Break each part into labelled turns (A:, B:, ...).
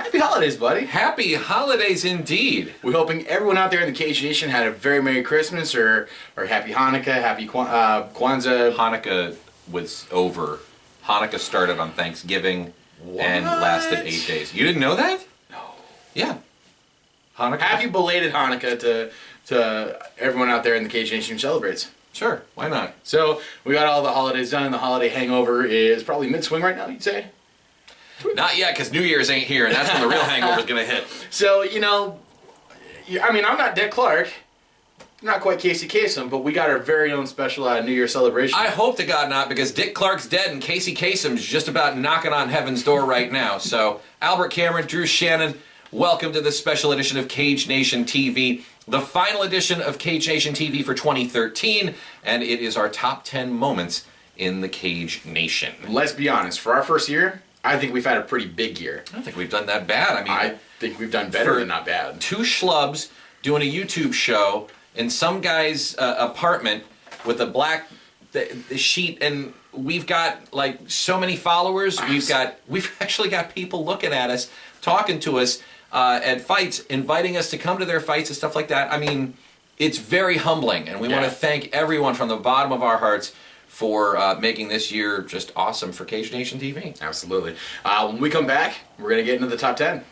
A: Happy holidays, buddy.
B: Happy holidays indeed.
A: We're hoping everyone out there in the Cage Nation had a very Merry Christmas or Happy Hanukkah, Happy Kwanzaa.
B: Hanukkah was over. Hanukkah started on Thanksgiving and lasted 8 days. You didn't know that?
A: No.
B: Yeah. Hanukkah.
A: Happy belated Hanukkah to everyone out there in the Cage Nation who celebrates.
B: Sure, why not?
A: So we got all the holidays done. The holiday hangover is probably mid-swing right now, you'd say?
B: Not yet, because New Year's ain't here, and that's when the real hangover's going to hit.
A: So, I mean, I'm not Dick Clark, not quite Casey Kasem, but we got our very own special New Year celebration.
B: I hope to God not, because Dick Clark's dead and Casey Kasem's just about knocking on heaven's door right now. So, Albert Cameron, Drew Shannon, welcome to this special edition of Cage Nation TV, the final edition of Cage Nation TV for 2013, and it is our top 10 moments in the Cage Nation.
A: Let's be honest, for our first year, I think we've had a pretty big year.
B: I don't think we've done that bad. I mean,
A: I think we've done better than not bad.
B: Two schlubs doing a YouTube show in some guy's apartment with a black the sheet, and we've got like so many followers. We've actually got people looking at us, talking to us at fights, inviting us to come to their fights and stuff like that. I mean, it's very humbling, and we want to thank everyone from the bottom of our hearts for making this year just awesome for Cage Nation TV.
A: Absolutely. When we come back, we're going to get into the top 10.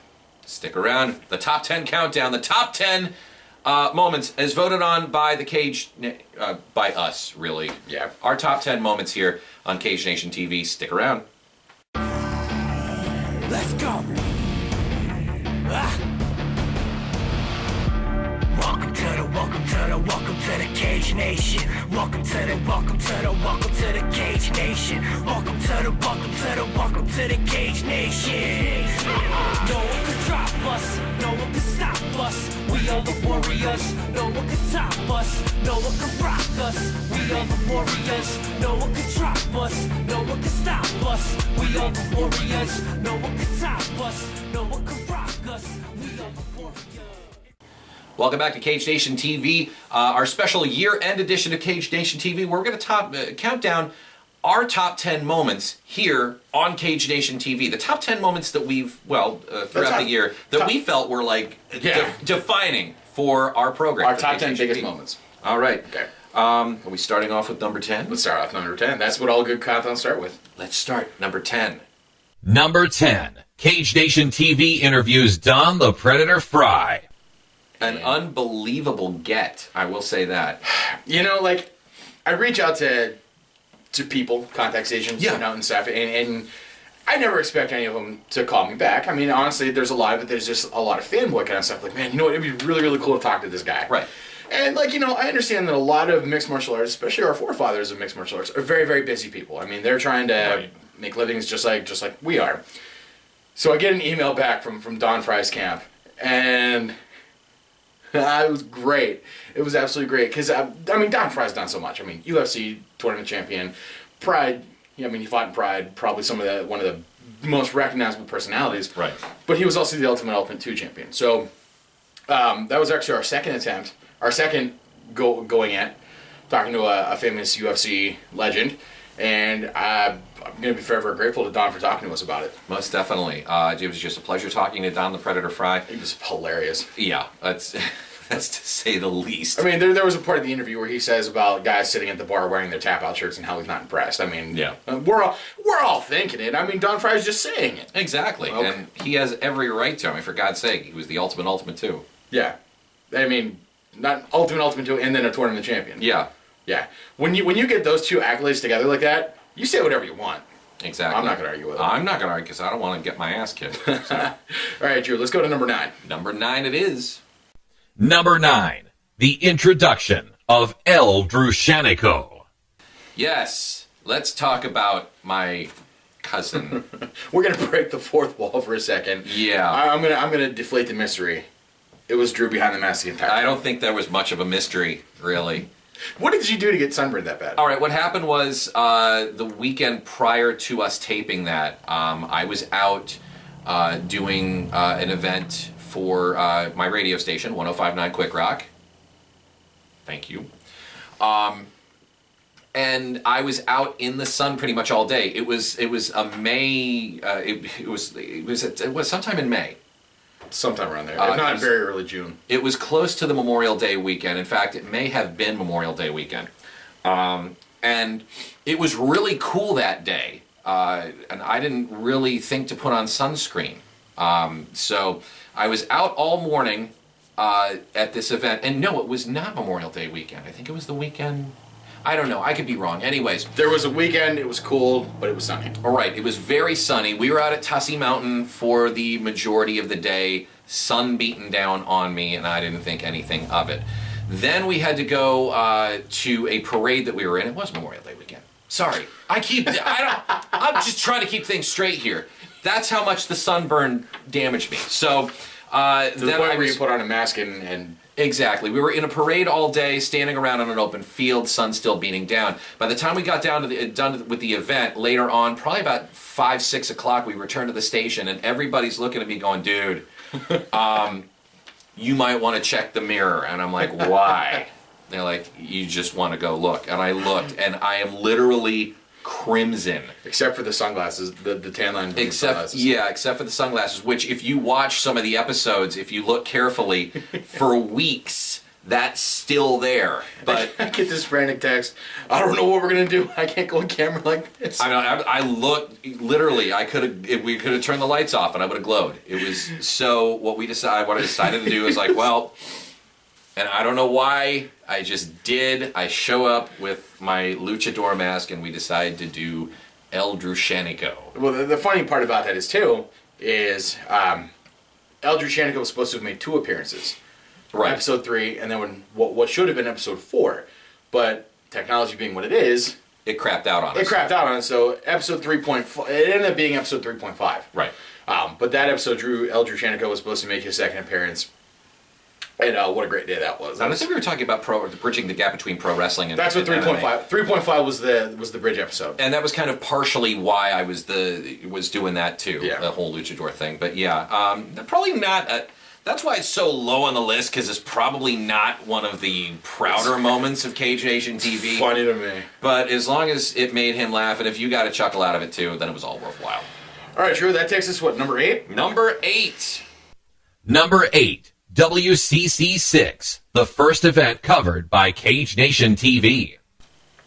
B: Stick around. The top 10 countdown. The top 10 moments as voted on by the Cage... by us, really.
A: Yeah.
B: Our top 10 moments here on Cage Nation TV. Stick around.
C: Let's go. Welcome to the Cage Nation. Welcome to the Cage Nation. Welcome to the Cage Nation. No one can drop us, no one can stop us. We are the warriors, no one can top us, no one can rock us. We are the warriors, no one can drop us, no one can stop us. We are the warriors, no one can top us, no one can rock us. We are the warriors.
B: Welcome back to Cage Nation TV, our special year-end edition of Cage Nation TV. We're going to count down our top 10 moments here on Cage Nation TV. The top 10 moments that we've, throughout the year, that we felt were like defining for our program.
A: Our top 10 biggest moments.
B: All right.
A: Okay.
B: Are we starting off with number 10?
A: Let's start off number 10. That's what all good countdowns start with.
B: Let's start. Number 10.
D: Number 10. Cage Nation TV interviews Don the Predator Fry.
B: An unbelievable get, I will say that.
A: I reach out to people, contact stations, and stuff, and I never expect any of them to call me back. I mean, honestly, there's a lot of it. There's just a lot of fanboy kind of stuff. Like, man, you know what? It'd be really, really cool to talk to this guy.
B: Right.
A: And, I understand that a lot of mixed martial arts, especially our forefathers of mixed martial arts, are very, very busy people. I mean, they're trying to make livings just like we are. So I get an email back from Don Fry's camp, and... it was great. It was absolutely great. Because, Don Fry's done so much. I mean, UFC tournament champion. Pride, he fought in Pride. Probably one of the most recognizable personalities.
B: Right.
A: But he was also the Ultimate 2 champion. So, that was actually our second attempt. Our second going at talking to a famous UFC legend. And I'm going to be forever grateful to Don for talking to us about it.
B: Most definitely. It was just a pleasure talking to Don the Predator Fry.
A: It was hilarious.
B: Yeah, that's to say the least.
A: I mean, there was a part of the interview where he says about guys sitting at the bar wearing their tap-out shirts and how he's not impressed. I mean, we're all thinking it. I mean, Don Fry's just saying it.
B: Exactly, okay. And he has every right to. I mean, for God's sake, he was the Ultimate 2.
A: Yeah, I mean, not Ultimate 2 and then a tournament champion.
B: Yeah.
A: Yeah. When you get those two accolades together like that, you say whatever you want.
B: Exactly.
A: I'm not going to argue with it.
B: I'm not going to argue because I don't want to get my ass kicked. So.
A: All right, Drew, let's go to number 9.
B: Number 9 it is.
D: Number 9. The introduction of El Drushanico.
B: Yes. Let's talk about my cousin.
A: We're going to break the fourth wall for a second.
B: Yeah.
A: I'm gonna deflate the mystery. It was Drew behind the mask the entire time.
B: I don't think there was much of a mystery, really.
A: What did you do to get sunburned that bad?
B: All right, what happened was the weekend prior to us taping that, I was out doing an event for my radio station, 105.9 Quick Rock. Thank you. And I was out in the sun pretty much all day. It was a May. It was sometime in May.
A: sometime around there. If not very early June.
B: It was close to the Memorial Day weekend. In fact, it may have been Memorial Day weekend. And it was really cool that day. And I didn't really think to put on sunscreen. So I was out all morning at this event. And no, it was not Memorial Day weekend. I think it was the weekend. I don't know. I could be wrong. Anyways.
A: There was a weekend. It was cool, but it was sunny.
B: All right. It was very sunny. We were out at Tussey Mountain for the majority of the day. Sun beating down on me, and I didn't think anything of it. Then we had to go to a parade that we were in. It was Memorial Day weekend. Sorry. I'm just trying to keep things straight here. That's how much the sunburn damaged me. So
A: To the point where you put on a mask and
B: exactly. We were in a parade all day, standing around on an open field, sun still beating down. By the time we got done with the event, later on, probably about 5, 6 o'clock, we returned to the station, and everybody's looking at me going, dude, you might want to check the mirror. And I'm like, why? They're like, you just want to go look. And I looked, and I am literally crimson.
A: except for the sunglasses, the tan line.
B: Except for the sunglasses, which if you watch some of the episodes, if you look carefully, for weeks, that's still there. But
A: I get this frantic text. I don't know what we're gonna do. I can't go on camera like this.
B: I mean, I looked literally. We could have turned the lights off, and I would have glowed. It was so. What I decided to do is like, well, and I don't know why. I just did. I show up with my luchador mask, and we decided to do El Drushanico.
A: Well, the funny part about that is El Drushanico was supposed to have made 2 appearances.
B: Right.
A: Episode 3, and then what should have been episode 4. But technology being what it is,
B: It crapped out on us.
A: it crapped out on us. So episode 3.5, it ended up being episode 3.5.
B: Right.
A: But that episode, El Drushanico was supposed to make his second appearance. And what a great day that was.
B: I think we were talking about bridging the gap between pro wrestling and
A: That's what
B: and
A: 3.5. 3.5 was the bridge episode.
B: And that was kind of partially why I was doing that too,
A: Yeah.
B: the whole luchador thing. But yeah, probably not. That's why it's so low on the list, because it's probably not one of the prouder moments of Cage Nation TV.
A: Funny to me.
B: But as long as it made him laugh, and if you got a chuckle out of it too, then it was all worthwhile.
A: All right, Drew. That takes us number 8.
B: Number 8.
D: Number 8, WCC 6, the first event covered by Cage Nation TV.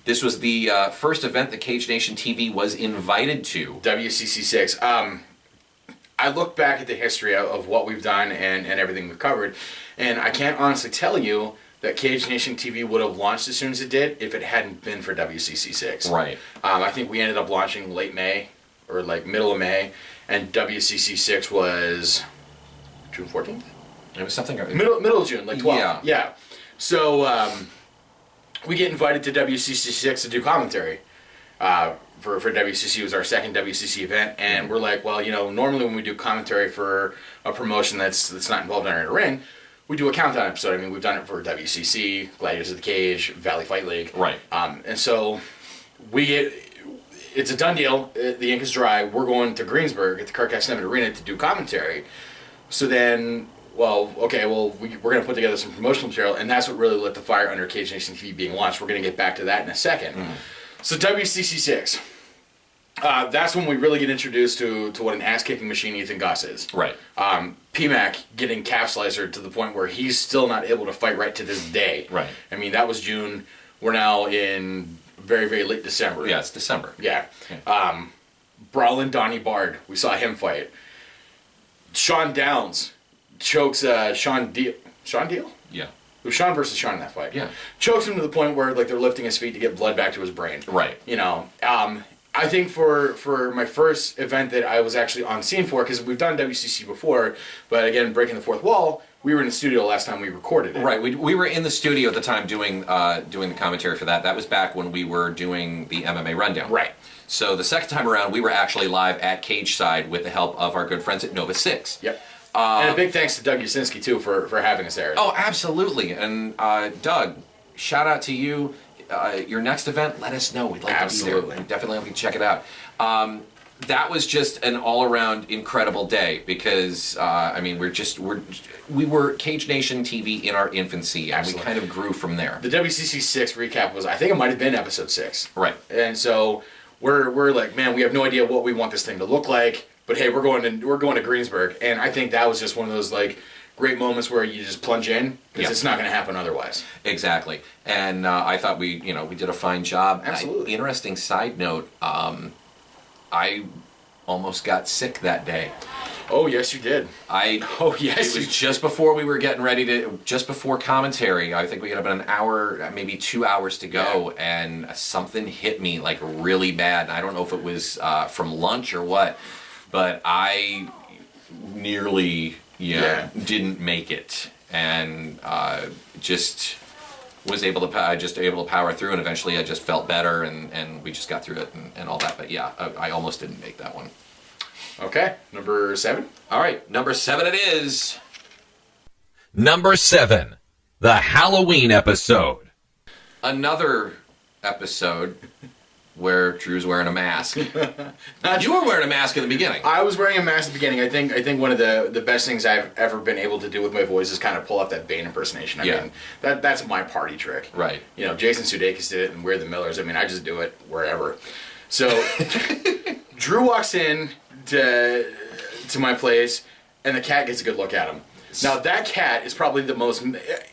B: This was the first event that Cage Nation TV was invited to.
A: WCC 6. I look back at the history of what we've done and everything we've covered, and I can't honestly tell you that Cage Nation TV would have launched as soon as it did if it hadn't been for WCC 6.
B: Right.
A: I think we ended up launching late May, or like middle of May, and WCC 6 was June 14th?
B: It was something...
A: Middle of June, like 12.
B: Yeah.
A: So we get invited to WCC 6 to do commentary. For WCC. It was our second WCC event, and we're like, well, normally when we do commentary for a promotion that's not involved in our ring, we do a countdown episode. I mean, we've done it for WCC, Gladiators of the Cage, Valley Fight League.
B: Right.
A: And so it's a done deal. The ink is dry. We're going to Greensburg at the Kirk X7 Arena to do commentary. So then, we're going to put together some promotional material, and that's what really lit the fire under Cage Nation TV being launched. We're going to get back to that in a second. So WCC 6, that's when we really get introduced to what an ass-kicking machine Ethan Gus is.
B: Right.
A: PMAC getting calf slicer to the point where he's still not able to fight right to this day.
B: Right.
A: I mean, that was June. We're now in very, very late December.
B: Yeah, it's December.
A: Yeah. Brawlin' Donnie Bard, we saw him fight. Sean Downs chokes Sean Deal. Sean Deal?
B: Yeah.
A: It was Sean versus Sean in that fight.
B: Yeah.
A: Chokes him to the point where they're lifting his feet to get blood back to his brain.
B: Right.
A: I think for my first event that I was actually on scene for, because we've done WCC before, but again, breaking the fourth wall, we were in the studio last time we recorded it.
B: Right. We were in the studio at the time doing the commentary for that. That was back when we were doing the MMA Rundown.
A: Right.
B: So the second time around, we were actually live at Cage Side with the help of our good friends at Nova 6.
A: Yep. And a big thanks to Doug Yasinski, too, for having us there.
B: Oh, absolutely. And Doug, shout out to you. Your next event, let us know. We'd like to be there. We'd definitely like to check it out. That was just an all-around incredible day because, we were Cage Nation TV in our infancy, and
A: Absolutely.
B: we kind of grew from there.
A: The WCC 6 recap was, I think it might have been episode 6.
B: Right.
A: And so we're like, man, we have no idea what we want this thing to look like, but hey, we're going to Greensburg, and I think that was just one of those like great moments where you just plunge in because
B: Yeah.
A: it's not going to happen otherwise.
B: Exactly. And I thought we did a fine job.
A: Absolutely.
B: Interesting side note, I almost got sick that day.
A: Oh yes, you did. Oh yes,
B: It was just before we were getting ready just before commentary. I think we had about an hour, maybe 2 hours to go, and something hit me like really bad. I don't know if it was from lunch or what, but I nearly didn't make it, and just was able to power through, and eventually I just felt better, and we just got through it and all that. But yeah, I almost didn't make that one.
A: Okay, number 7.
B: All right, number 7 it is.
D: Number 7, the Halloween episode.
B: Another episode where Drew's wearing a mask. You were wearing a mask at the beginning.
A: I was wearing a mask at the beginning. I think one of the best things I've ever been able to do with my voice is kind of pull off that Bane impersonation. I mean, that's my party trick.
B: Right.
A: You know, Jason Sudeikis did it, and We're the Millers. I mean, I just do it wherever. So Drew walks in to my place, and the cat gets a good look at him. Now, that cat is probably the most...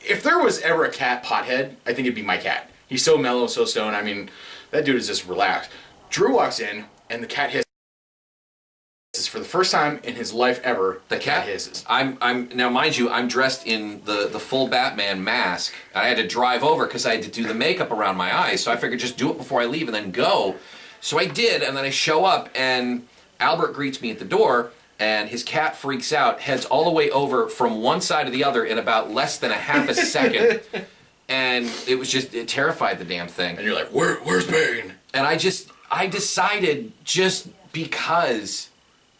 A: If there was ever a cat pothead, I think it'd be my cat. He's so mellow, so stoned. I mean, that dude is just relaxed. Drew walks in, and the cat hisses. For the first time in his life ever, the cat hisses.
B: I'm now, mind you, I'm dressed in the full Batman mask. I had to drive over because I had to do the makeup around my eyes, so I figured just do it before I leave and then go. So I did, and then I show up, and Albert greets me at the door, and his cat freaks out, heads all the way over from one side to the other in about less than a half a second. And it terrified the damn thing.
A: And you're like, where's Bane?
B: And I decided, just because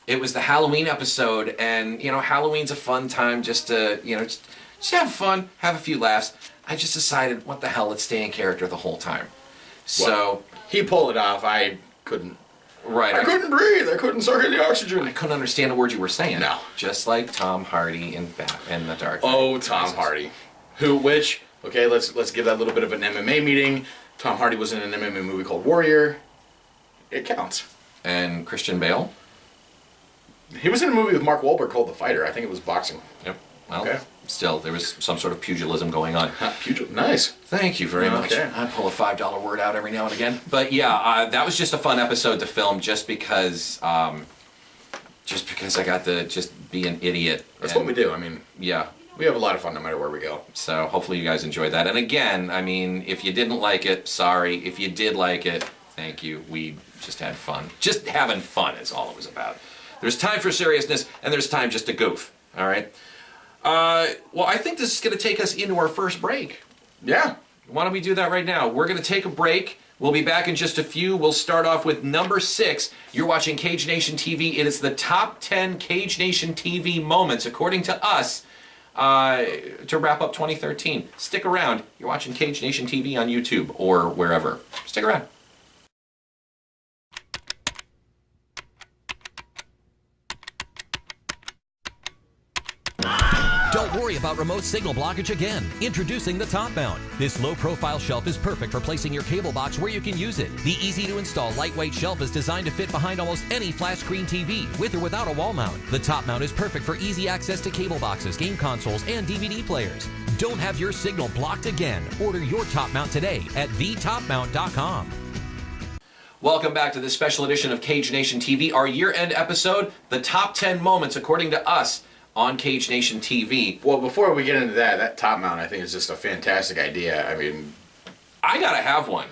B: it was the Halloween episode, and, Halloween's a fun time just to, just have fun, have a few laughs. I just decided, what the hell, let's stay in character the whole time. So...
A: He pulled it off. I couldn't.
B: Right.
A: I couldn't breathe. I couldn't suck in the oxygen.
B: I couldn't understand a word you were saying.
A: No.
B: Just like Tom Hardy in The Dark Knight.
A: Oh, Tom Hardy. Okay, let's give that little bit of an MMA meeting. Tom Hardy was in an MMA movie called Warrior. It counts.
B: And Christian Bale?
A: He was in a movie with Mark Wahlberg called The Fighter. I think it was boxing.
B: Yep. Well,
A: Okay.
B: Still, there was some sort of pugilism going on.
A: Nice.
B: Thank you very much.
A: Okay.
B: I pull a $5 word out every now and again. But yeah, that was just a fun episode to film just because I got to just be an idiot.
A: That's what we do. I mean,
B: yeah.
A: we have a lot of fun no matter where we go.
B: So hopefully you guys enjoyed that. And again, I mean, if you didn't like it, sorry. If you did like it, thank you. We just had fun. Just having fun is all it was about. There's time for seriousness, and there's time just to goof. All right? Well, I think this is going to take us into our first break.
A: Yeah.
B: Why don't we do that right now? We're going to take a break. We'll be back in just a few. We'll start off with number 6. You're watching Cage Nation TV. It is the top 10 Cage Nation TV moments, according to us, to wrap up 2013. Stick around. You're watching Cage Nation TV on YouTube or wherever. Stick around.
E: Don't worry about remote signal blockage again. Introducing the Top Mount. This low-profile shelf is perfect for placing your cable box where you can use it. The easy-to-install lightweight shelf is designed to fit behind almost any flat screen TV, with or without a wall mount. The Top Mount is perfect for easy access to cable boxes, game consoles, and DVD players. Don't have your signal blocked again. Order your Top Mount today at thetopmount.com.
B: Welcome back to this special edition of Cage Nation TV, our year-end episode, the top 10 moments, according to us, on Cage Nation TV.
A: Well, before we get into that top mount I think is just a fantastic idea. I mean,
B: I gotta have one.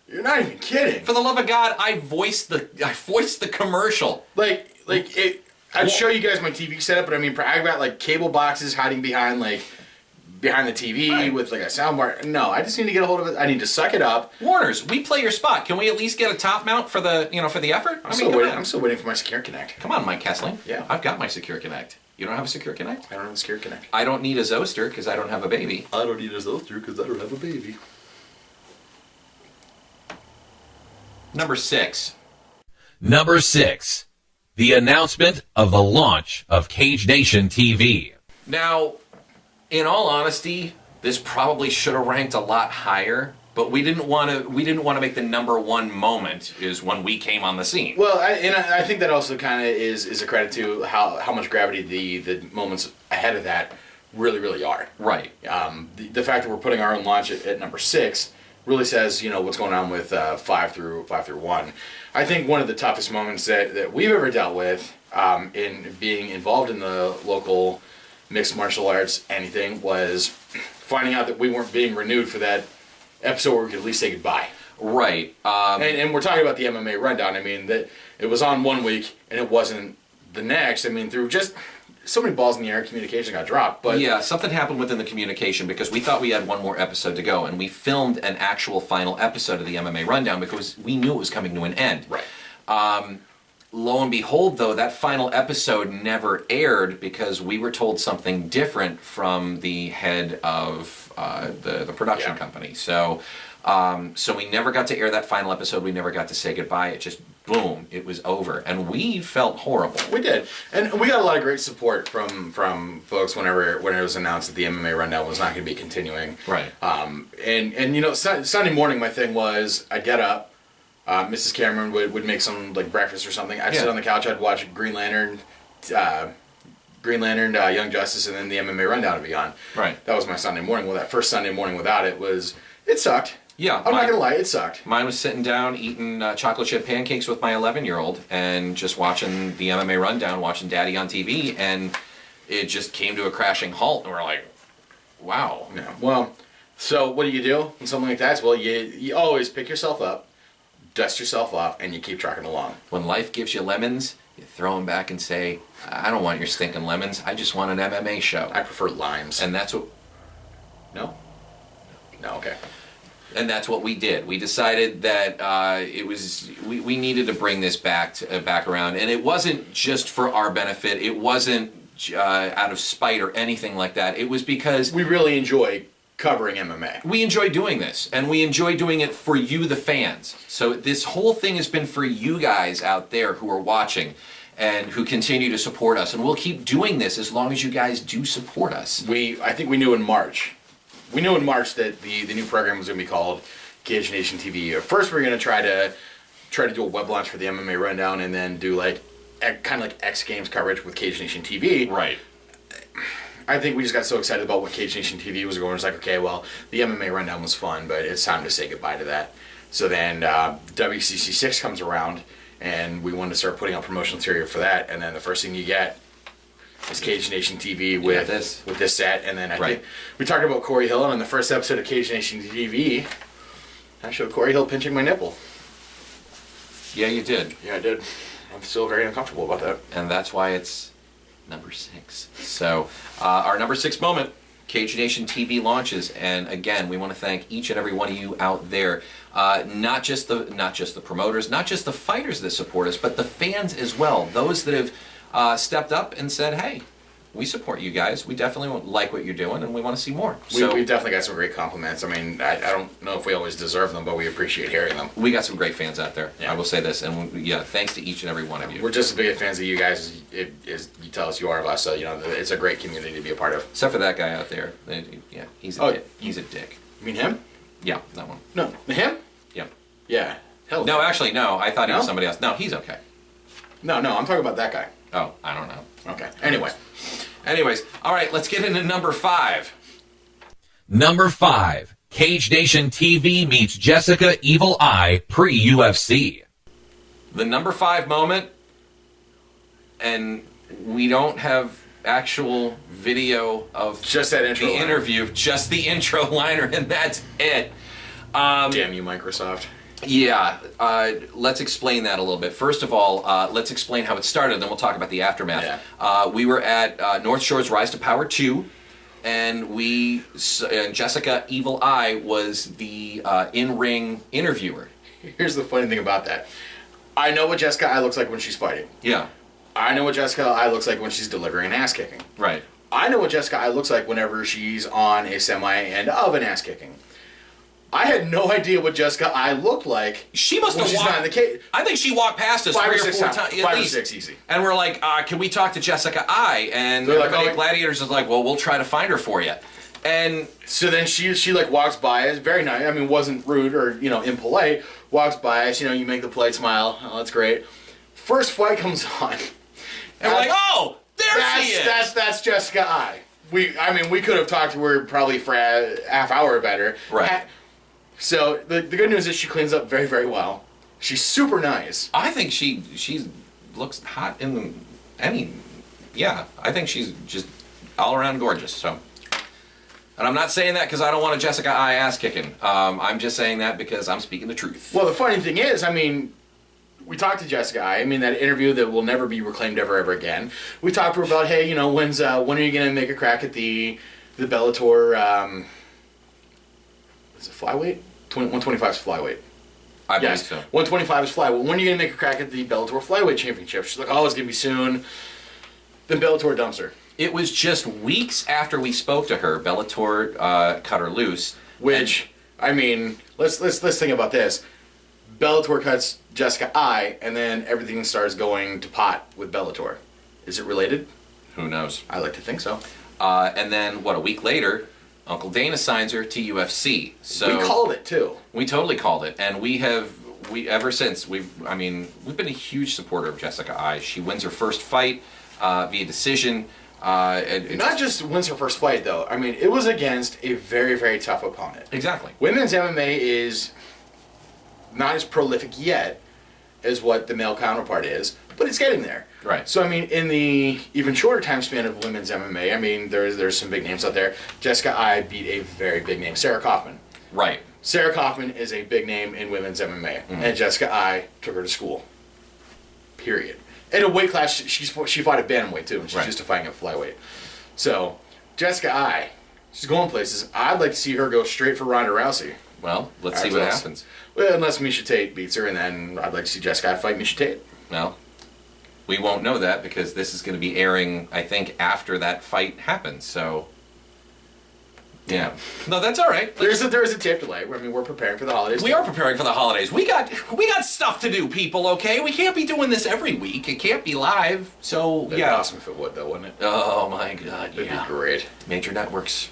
A: you're not even kidding.
B: For the love of God, I voiced the commercial.
A: I'd show you guys my TV setup, but I mean, I've got like cable boxes hiding behind the TV with like a soundbar. No, I just need to get a hold of it. I need to suck it up.
B: Warners, we play your spot. Can we at least get a top mount for the effort?
A: I'm still waiting for my Secure Connect.
B: Come on, Mike Kessling.
A: Yeah.
B: I've got my Secure Connect. You don't have a Secure Connect?
A: I don't have a Secure Connect.
B: I don't need a Zoster because I don't have a baby.
A: I don't need a Zoster because I don't have a baby.
B: Number 6.
D: Number 6, the announcement of the launch of Cage Nation TV.
B: Now, in all honesty, this probably should have ranked a lot higher, But we didn't want to make the number one moment is when we came on the scene.
A: Well, I think that also kind of is a credit to how much gravity the moments ahead of that really are.
B: Right.
A: The fact that we're putting our own launch at number 6 really says, what's going on with 5 through 1. I think one of the toughest moments that we've ever dealt with in being involved in the local mixed martial arts anything was finding out that we weren't being renewed for that episode where we could at least say goodbye.
B: Right.
A: And we're talking about the MMA rundown. I mean, that it was on one week and it wasn't the next. I mean, through just so many balls in the air, communication got dropped. But
B: yeah, something happened within the communication because we thought we had one more episode to go, and we filmed an actual final episode of the MMA rundown because we knew it was coming to an end.
A: Right.
B: Lo and behold, though, that final episode never aired because we were told something different from the head of the production company. So we never got to air that final episode. We never got to say goodbye. It just, boom, it was over. And we felt horrible.
A: We did. And we got a lot of great support from folks when it was announced that the MMA rundown was not going to be continuing.
B: Right.
A: And Sunday morning, my thing was I'd get up. Mrs. Cameron would make some like breakfast or something. I'd sit on the couch. I'd watch Green Lantern, Young Justice, and then the MMA rundown would be on.
B: Right.
A: That was my Sunday morning. Well, that first Sunday morning without it sucked.
B: Yeah.
A: I'm not gonna lie, it sucked.
B: Mine was sitting down eating chocolate chip pancakes with my 11-year-old and just watching the MMA rundown, watching Daddy on TV, and it just came to a crashing halt, and we're like, wow.
A: Yeah. Well, so what do you do when something like that? Well, you always pick yourself up, dust yourself off, and you keep trucking along.
B: When life gives you lemons, you throw them back and say, I don't want your stinking lemons. I just want an MMA show.
A: I prefer limes.
B: And that's what...
A: No? No, okay.
B: And that's what we did. We decided that we needed to bring this back around. And it wasn't just for our benefit. It wasn't out of spite or anything like that. It was because...
A: we really enjoy covering MMA.
B: We enjoy doing this, and we enjoy doing it for you, the fans. So this whole thing has been for you guys out there who are watching and who continue to support us. And we'll keep doing this as long as you guys do support us.
A: I think we knew in March. We knew in March that the new program was going to be called Cage Nation TV. At first, we were going to try to do a web launch for the MMA rundown, and then do kind of like X Games coverage with Cage Nation TV.
B: Right.
A: I think we just got so excited about what Cage Nation TV was going. It was like, okay, well, the MMA rundown was fun, but it's time to say goodbye to that. So then WCC 6 comes around, and we wanted to start putting out promotional material for that. And then the first thing you get is Cage Nation TV with this set. And then I think we talked about Corey Hill, and in the first episode of Cage Nation TV, I showed Corey Hill pinching my nipple.
B: Yeah, you did.
A: Yeah, I did. I'm still very uncomfortable about that.
B: And that's why it's number 6. So our number 6 moment, Cage Nation TV launches, and again, we want to thank each and every one of you out there. Not just the promoters, not just the fighters that support us, but the fans as well. Those that have stepped up and said, "Hey, we support you guys. We definitely like what you're doing, and we want to see more."
A: We've definitely got some great compliments. I mean, I don't know if we always deserve them, but we appreciate hearing them.
B: We got some great fans out there.
A: Yeah.
B: I will say this, and thanks to each and every one of you.
A: We're just as big fans of you guys as you tell us you are of us. So it's a great community to be a part of.
B: Except for that guy out there. Yeah, he's a dick. He's a dick.
A: You mean him?
B: Yeah, that one.
A: No, him?
B: Yeah.
A: Yeah. Hell.
B: No, actually, no. I thought he was
A: No?
B: somebody else. No, he's okay.
A: No, I'm talking about that guy.
B: Oh, I don't know.
A: Okay. Anyway.
B: Anyways, all right, let's get into number 5.
D: Number 5, Cage Nation TV meets Jessica Evil Eye pre-UFC.
B: The number 5 moment, and we don't have actual video of
A: Just that intro
B: the
A: liner.
B: interview, just the intro liner, and that's it.
A: Damn you, Microsoft.
B: Yeah, let's explain that a little bit. First of all, let's explain how it started, then we'll talk about the aftermath.
A: Yeah.
B: We were at North Shore's Rise to Power 2, and Jessica Evil Eye was the in-ring interviewer.
A: Here's the funny thing about that. I know what Jessica Eye looks like when she's fighting.
B: Yeah.
A: I know what Jessica Eye looks like when she's delivering an ass kicking.
B: Right.
A: I know what Jessica Eye looks like whenever she's on a semi-end of an ass kicking. I had no idea what Jessica Eye looked like.
B: She must
A: when
B: have
A: she's
B: walked.
A: not in the cage.
B: I think she walked past us
A: 5
B: 3
A: or
B: or
A: 6
B: 4
A: times.
B: times.
A: 5 or 6 easy.
B: And we're like, can we talk to Jessica Eye? And
A: They're like,
B: everybody
A: oh,
B: at Gladiators is like, well, we'll try to find her for you. And
A: So then she like walks by us, very nice. I mean, wasn't rude or impolite. Walks by us, you make the polite smile. Oh, that's great. First fight comes on,
B: we're like, oh, there she is.
A: That's Jessica I. We could have talked to her probably for a half hour better.
B: Right.
A: So the good news is she cleans up very, very well. She's super nice.
B: I think she looks hot in any. Yeah, I think she's just all around gorgeous. So, and I'm not saying that because I don't want a Jessica I ass kicking. I'm just saying that because I'm speaking the truth.
A: Well, the funny thing is, we talked to Jessica I. That interview that will never be reclaimed ever again. We talked to her about, hey, when are you gonna make a crack at the Bellator? Is it flyweight? 125 is flyweight.
B: I believe
A: Yes,
B: so.
A: 125 is flyweight. When are you gonna make a crack at the Bellator flyweight championship? She's like, oh, it's gonna be soon. Then Bellator dumps her.
B: It was just weeks after we spoke to her, Bellator cut her loose.
A: Which let's think about this. Bellator cuts Jessica I, and then everything starts going to pot with Bellator. Is it related?
B: Who knows?
A: I like to think so.
B: And then a week later, Uncle Dana signs her to UFC. So
A: We called it too.
B: We totally called it, and we ever since we've been a huge supporter of Jessica I. She wins her first fight via decision.
A: Not just wins her first fight though. It was against a very, very tough opponent.
B: Exactly.
A: Women's MMA is not as prolific yet as what the male counterpart is, but it's getting there.
B: Right.
A: So in the even shorter time span of women's MMA, there's some big names out there. Jessica I beat a very big name, Sarah Kaufman.
B: Right.
A: Sarah Kaufman is a big name in women's MMA, and Jessica I took her to school. Period. In a weight class, she fought at bantamweight too, and she's
B: Right.
A: used to fighting at flyweight. So Jessica I, she's going places. I'd like to see her go straight for Ronda Rousey.
B: Well, let's see
A: That's
B: what
A: us.
B: happens.
A: Well, unless Misha Tate beats her, and then I'd like to see Jessica I fight Misha Tate.
B: Well, we won't know that because this is going to be airing, I think, after that fight happens. So, yeah. No, that's all right.
A: There is a tape delay. We're preparing for the holidays.
B: We are preparing for the holidays. We got stuff to do, people. Okay, we can't be doing this every week. It can't be live. So
A: That'd be
B: yeah.
A: awesome if it would, though, wouldn't it?
B: Oh my God.
A: That'd
B: Yeah.
A: be great.
B: Major networks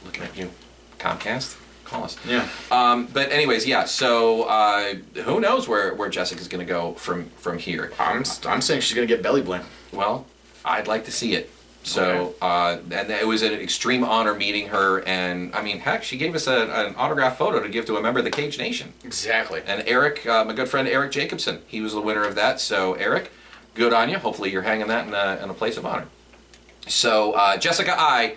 B: looking at you. Comcast, call us.
A: Yeah.
B: But anyways, yeah. So who knows where Jessica's going to go from here?
A: I'm saying she's gonna get belly bling.
B: Well, I'd like to see it. So, and it was an extreme honor meeting her, and heck, she gave us an autograph photo to give to a member of the Cage Nation.
A: Exactly.
B: And Eric, my good friend Eric Jacobson, he was the winner of that. So, Eric, good on you. Hopefully, you're hanging that in a place of honor. So, Jessica I,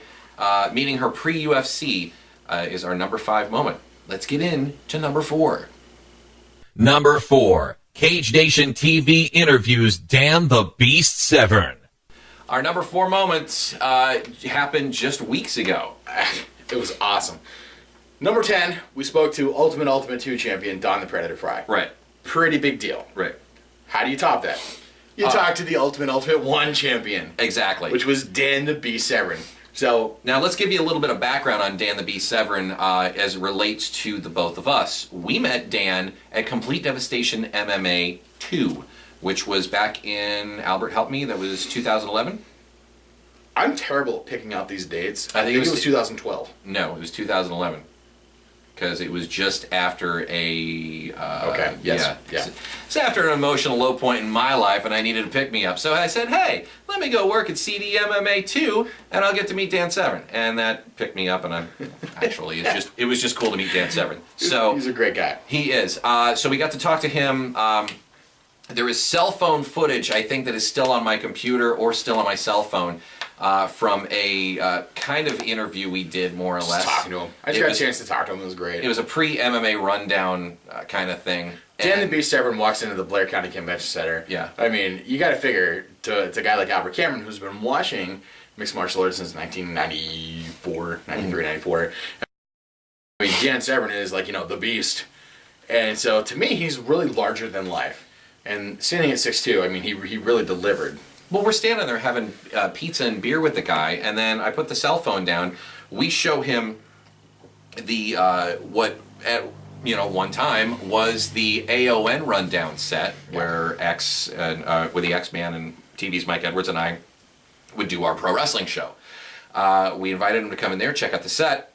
B: meeting her pre-UFC, is our number 5 moment. Let's get into number 4.
D: Number 4. Cage Nation TV interviews Dan the Beast Severn.
B: Our number 4 moment happened just weeks ago.
A: It was awesome. Number 10, we spoke to Ultimate 2 champion Don the Predator Fry.
B: Right.
A: Pretty big deal.
B: Right.
A: How do you top that? You talk to the Ultimate 1 champion,
B: Exactly.
A: which was Dan the Beast Severn. So
B: Now, let's give you a little bit of background on Dan the Beast Severn as it relates to the both of us. We met Dan at Complete Devastation MMA 2, which was back in, Albert, help me, that was 2011?
A: I'm terrible at picking out these dates.
B: I think it was
A: 2012.
B: No, it was 2011. Because it was just after a...
A: Okay, yes, yeah.
B: It's after an emotional low point in my life, and I needed to pick me up. So I said, hey, let me go work at CDMMA 2, and I'll get to meet Dan Severn. And that picked me up, and I'm... Actually, it was just cool to meet Dan Severn. So
A: He's a great guy.
B: he is. So we got to talk to him. There is cell phone footage, I think, that is still on my computer or still on my cell phone from a kind of interview we did, more or less.
A: Just talking to him. I just got a chance to talk to him. It was great.
B: It was a pre-MMA rundown kind of thing.
A: Dan the
B: And-
A: Beast Severn walks into the Blair County Convention Center.
B: Yeah.
A: You got to figure to a guy like Albert Cameron, who's been watching mixed martial arts since 1994, 93, 94. Dan Severn is the Beast. And so to me, he's really larger than life. And standing at 6'2", he really delivered.
B: Well, we're standing there having pizza and beer with the guy, and then I put the cell phone down. We show him the what at one time was the AON rundown set where where the X-Man and TV's Mike Edwards and I would do our pro wrestling show. We invited him to come in there, check out the set.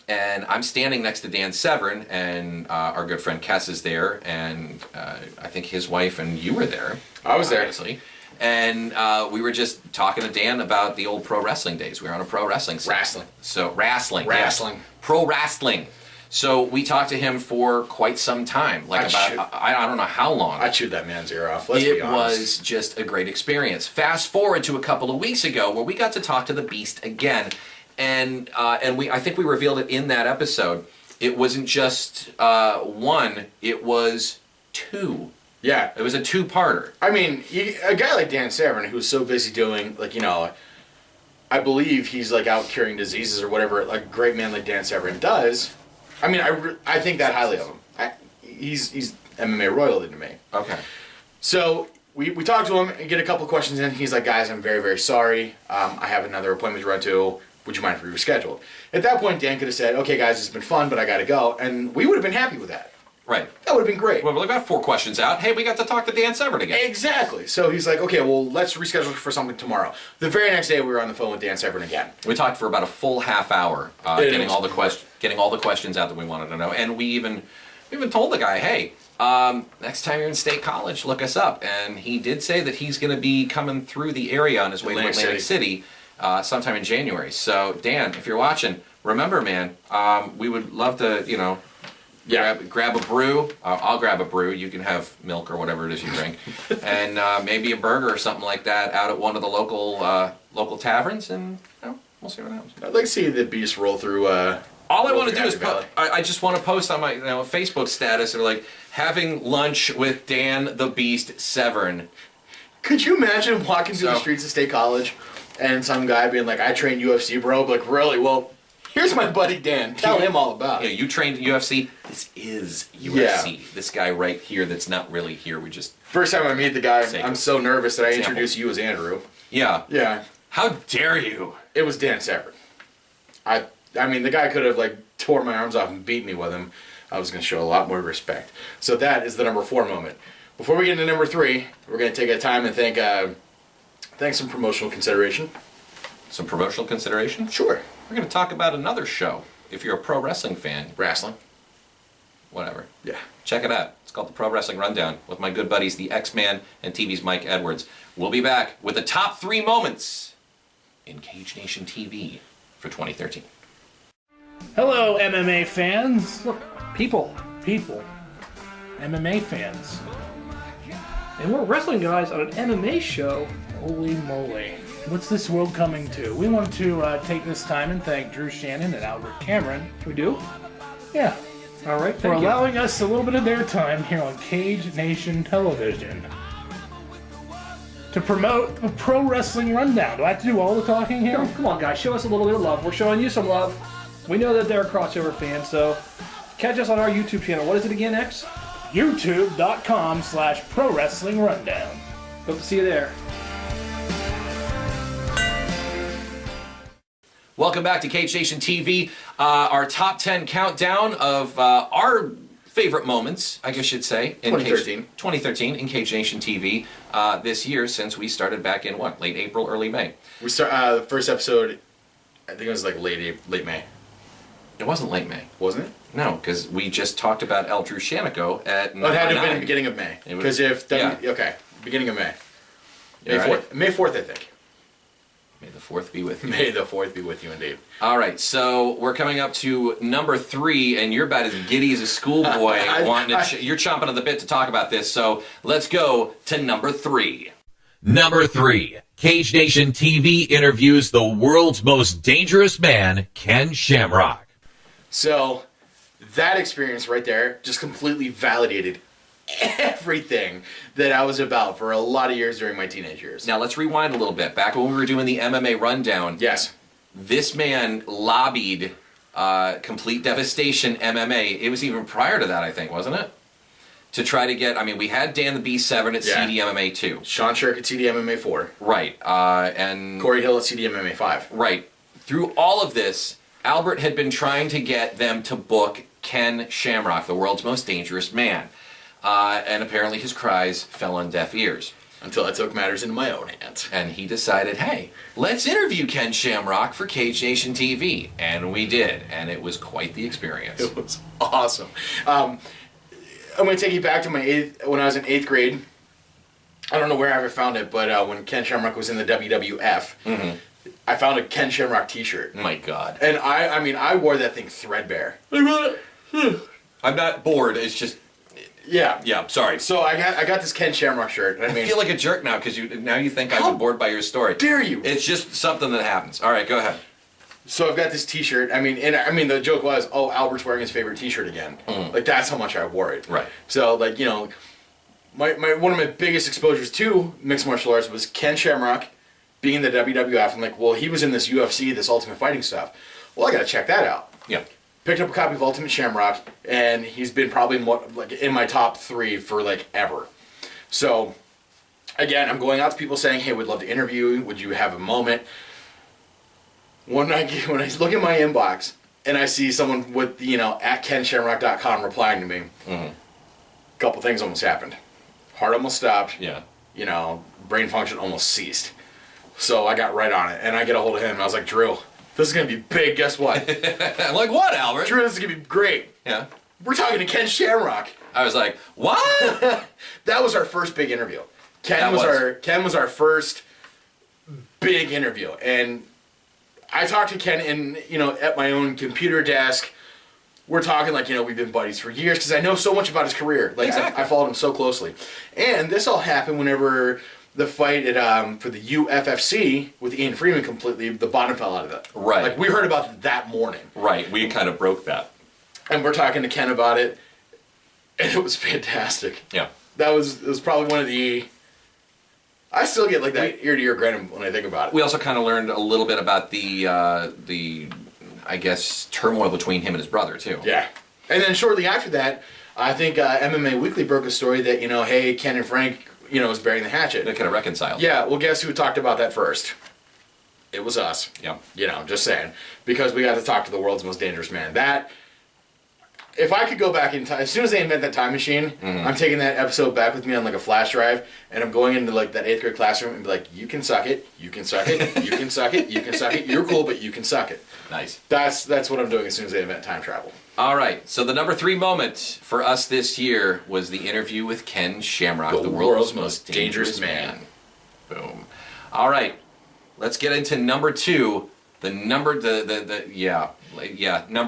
B: And I'm standing next to Dan Severn, and our good friend Kess is there, and I think his wife and you were there.
A: I was there.
B: Obviously. And we were just talking to Dan about the old pro wrestling days. We were on a pro wrestling set.
A: Wrestling.
B: So, wrestling.
A: Wrestling.
B: Yes. Pro wrestling. So we talked to him for quite some time, like I don't know how long.
A: I chewed that man's ear off, let's be honest.
B: It was just a great experience. Fast forward to a couple of weeks ago where we got to talk to the Beast again. And I think we revealed it in that episode. It wasn't just one; it was two.
A: Yeah,
B: it was a two-parter.
A: I mean, a guy like Dan Severn, who's so busy doing, like, you know, I believe he's like out curing diseases or whatever. Like a great man like Dan Severn does. I mean, I think that highly of him. He's MMA royalty to me.
B: Okay.
A: So we talked to him and get a couple of questions in. He's like, guys, I'm very, very sorry. I have another appointment to run to. Would you mind if we rescheduled? At that point, Dan could have said, okay, guys, it's been fun, but I got to go. And we would have been happy with that.
B: Right.
A: That would have been great.
B: Well, we got 4 questions out. Hey, we got to talk to Dan Severn again.
A: Exactly. So he's like, okay, well, let's reschedule for something tomorrow. The very next day, we were on the phone with Dan Severn again.
B: We talked for about a full half hour, getting all the questions out that we wanted to know. And we even told the guy, hey, next time you're in State College, look us up. And he did say that he's going to be coming through the area on his way to Atlantic City sometime in January. So, Dan, if you're watching, remember, man, we would love to, you know, grab a brew. I'll grab a brew. You can have milk or whatever it is you drink. And maybe a burger or something like that out at one of the local taverns, and you know, we'll see what happens.
A: I'd like to see the Beast roll through...
B: All I want to do is I just want to post on my Facebook status or like having lunch with Dan the Beast Severn.
A: Could you imagine walking through the streets of State College and some guy being like, I train UFC, bro? Like, really? Well, here's my buddy Dan. Tell him all about it.
B: Yeah, you trained UFC. This is UFC. Yeah. This guy right here that's not really here. We just...
A: First time I meet the guy, I'm so nervous that I introduce you as Andrew.
B: Yeah.
A: Yeah.
B: How dare you?
A: It was Dan Severn. I mean, the guy could have, like, tore my arms off and beat me with him. I was going to show a lot more respect. So that is the number 4 moment. Before we get into number 3, we're going to take a time and thank some promotional consideration.
B: Some promotional consideration?
A: Sure.
B: We're going to talk about another show. If you're a pro wrestling fan.
A: Wrestling.
B: Whatever.
A: Yeah.
B: Check it out. It's called the Pro Wrestling Rundown with my good buddies, the X-Man and TV's Mike Edwards. We'll be back with the top 3 moments in Cage Nation TV for 2013.
F: Hello, MMA fans. Look, people, MMA fans. And we're wrestling guys on an MMA show. Holy moly. What's this world coming to? We want to take this time and thank Drew Shannon and Albert Cameron.
G: We do?
F: Yeah.
G: All right,
F: for allowing us a little bit of their time here on Cage Nation Television to promote the Pro Wrestling Rundown. Do I have to do all the talking here?
G: Come on, guys. Show us a little bit of love. We're showing you some love. We know that they're a crossover fan, so catch us on our YouTube channel. What is it again, X?
F: YouTube.com/Pro Wrestling Rundown.
G: Hope to see you there.
B: Welcome back to Cage Nation TV. Our top 10 countdown of our favorite moments, I guess you'd say, in 2013 in Cage Nation TV this year, since we started back in late April, early May.
A: We start the first episode. I think it was like late May.
B: It wasn't late May,
A: wasn't it?
B: No, because we just talked about El Drew Shanico at.
A: Oh, it had to have been the beginning of May. Because beginning of May. May 4th. Right. May 4th, I think.
B: May the 4th be with you.
A: May the 4th be with you indeed.
B: All right, so we're coming up to number 3, and you're about as giddy as a schoolboy you're chomping at the bit to talk about this, so let's go to number 3.
D: Number 3. Cage Nation TV interviews the world's most dangerous man, Ken Shamrock.
A: So, that experience right there just completely validated everything that I was about for a lot of years during my teenage years.
B: Now let's rewind a little bit. Back when we were doing the MMA rundown,
A: yes,
B: this man lobbied Complete Devastation MMA. It was even prior to that, I think, wasn't it? To try to get, we had Dan the Beast Severn at CDMMA 2.
A: Sean Sherrick at CDMMA 4.
B: Right. And
A: Corey Hill at CDMMA 5.
B: Right. Through all of this, Albert had been trying to get them to book Ken Shamrock, the world's most dangerous man. And apparently his cries fell on deaf ears.
A: Until I took matters into my own hands.
B: And he decided, hey, let's interview Ken Shamrock for Cage Nation TV. And we did. And it was quite the experience.
A: It was awesome. I'm going to take you back to when I was in 8th grade. I don't know where I ever found it, but when Ken Shamrock was in the WWF, I found a Ken Shamrock t-shirt.
B: My God.
A: And I wore that thing threadbare.
B: I'm not bored. It's just,
A: Yeah.
B: sorry.
A: So I got this Ken Shamrock shirt. And
B: I feel like a jerk now because you think I'm bored by your story.
A: Dare you?
B: It's just something that happens. All right, go ahead.
A: So I've got this T-shirt. The joke was, oh, Albert's wearing his favorite T-shirt again. Like that's how much I wore it.
B: Right.
A: So my one of my biggest exposures to mixed martial arts was Ken Shamrock being in the WWF. I'm like, well, he was in this UFC, this Ultimate Fighting stuff. Well, I got to check that out.
B: Yeah.
A: Picked up a copy of Ultimate Shamrock, and he's been probably in my top 3 for ever. So, again, I'm going out to people saying, "Hey, we'd love to interview you. Would you have a moment?" When I look at my inbox and I see someone with at KenShamrock.com replying to me, a couple things almost happened. Heart almost stopped.
B: Yeah.
A: Brain function almost ceased. So I got right on it, and I get a hold of him. And I was like, "Drew, this is gonna be big. Guess what?"
B: I'm like, what, Albert?
A: Drew, this is gonna be great.
B: Yeah.
A: We're talking to Ken Shamrock.
B: I was like, what?
A: That was our first big interview. Ken was our first big interview, and I talked to Ken at my own computer desk. We're talking we've been buddies for years because I know so much about his career.
B: Exactly.
A: I followed him so closely, and this all happened whenever the fight at for the UFFC with Ian Freeman the bottom fell out of it.
B: Right.
A: We heard about it that morning.
B: Right. We kind of broke that.
A: And we're talking to Ken about it, and it was fantastic.
B: Yeah.
A: It was probably one of the. I still get that ear to ear grin when I think about it.
B: We also kind of learned a little bit about the I guess turmoil between him and his brother too.
A: Yeah. And then shortly after that, I think MMA Weekly broke a story that hey, Ken and Frank was burying the hatchet.
B: They kind of reconciled.
A: Yeah. Well, guess who talked about that first? It was us.
B: Yeah.
A: Just saying, because we got to talk to the world's most dangerous man. That. If I could go back in time, as soon as they invent that time machine, I'm taking that episode back with me on a flash drive, and I'm going into that 8th grade classroom and be like, "You can suck it, you can suck it, you can suck it, you can suck it. You're cool, but you can suck it."
B: Nice.
A: That's what I'm doing as soon as they invent time travel.
B: All right. So the number 3 moment for us this year was the interview with Ken Shamrock, the world's most dangerous man. Boom. All right. Let's get into number 2. Number